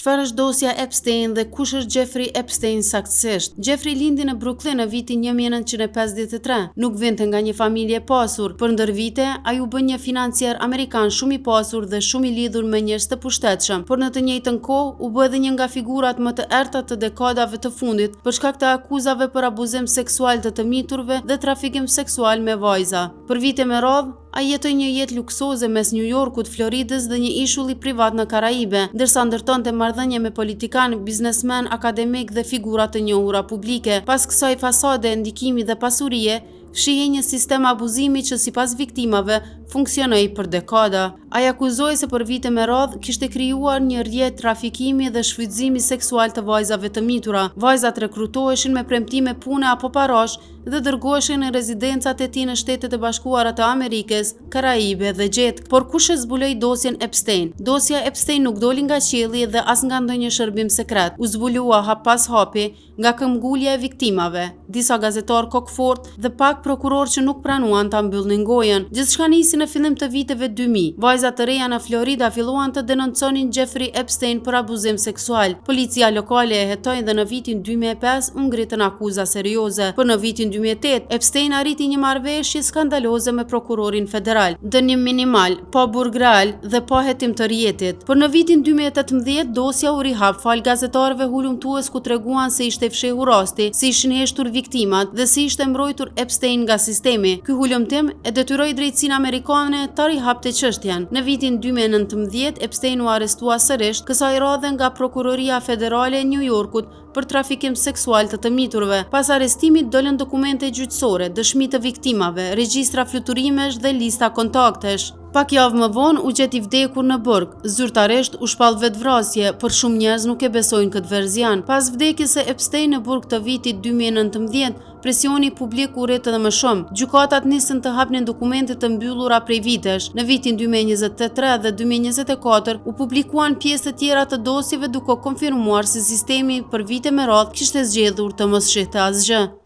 Çfarë është dosja Epstein dhe kush është Jeffrey Epstein saktësisht? Jeffrey lindi në Brooklyn në vitin 1953. Nuk vinte nga një familje e pasur, por ndër vite ai u bë një financier amerikan shumë i pasur dhe shumë i lidhur me njerëz të pushtetshëm, por në të njëjtën kohë u bë edhe një nga figurat më të errta të dekadave të fundit për shkak të akuzave për abuzim seksual të miturve dhe trafikim seksual me vajza. Për vite me radhë, ai jetoi një jetë luksoze mes New Yorkut, Floridës dhe një ishulli privat në Karaibe, ndërsa ndërtonte marrëdhënie me politikan, biznesmen, akademik dhe figura të njohura publike. Pas kësaj fasade, ndikimi dhe pasurie, fshihej një sistem abuzimi që sipas viktimave funksionoi për dekada. Ai akuzohej se për vite me radhë kishte krijuar një rrjet trafikimi dhe shfrytëzimi seksual të vajzave të mitura. Vajzat rekrutoheshin me premtime pune apo parash dhe dërgoheshin në rezidencat e tij në Shtetet e Bashkuara të Amerikës, Karaibe dhe Gjetë. Por kush e zbuloi dosjen Epstein? Dosja Epstein nuk doli nga qielli dhe as nga ndonjë shërbim sekret. U zbulua hap pas hapi nga këmbgulja e viktimave, disa gazetarë kokfort dhe pak prokuror që nuk pranuan ta mbyllnin gojën. Gjithçka nisi në fillim të viteve 2000. Vajza të reja në Florida filluan të denonconin Jeffrey Epstein për abuzim seksual. Policia lokale e hetoi dhe në vitin 2005 u ngritën akuza serioze. Por në vitin 2008 Epstein arriti një marrëveshje skandaloze me prokurorin federal. Dënim minimal, pa burg real dhe pa hetim të rrjetit. Por në vitin 2018 dosja u rihap fal gazetarëve hulumtues ku treguan se ishte fshehur rasti, se ishin heshtur viktimat dhe se ishte mbrojtur Epstein nga sistemi. Ky hulumtim e detyroi drejtsinë amerikane ta rihapte çështjen. Në vitin 2019 Epstein u arrestua sërish, kësaj radhe nga Prokuroria Federale e New Yorkut për trafikim seksual të miturve. Pas arrestimit dolën dokumente gjyqësore, dëshmi të viktimave, regjistra fluturimesh dhe lista kontaktesh. Pak javë më vonë u gjet i vdekur në burg. Zyrtarisht u shpall vetvrasje, por shumë njerëz nuk e besojnë këtë verzion. Pas vdekjes së Epstein në burg të vitit 2019, presioni publik u rrit edhe më shumë. Gjykatat nisën të hapnin dokumente të mbyllura prej vitesh. Në vitin 2023 dhe 2024 u publikuan pjesë të tjera të dosjeve duke konfirmuar se sistemi për vite me radhë kishte zgjedhur të mos shihte asgjë.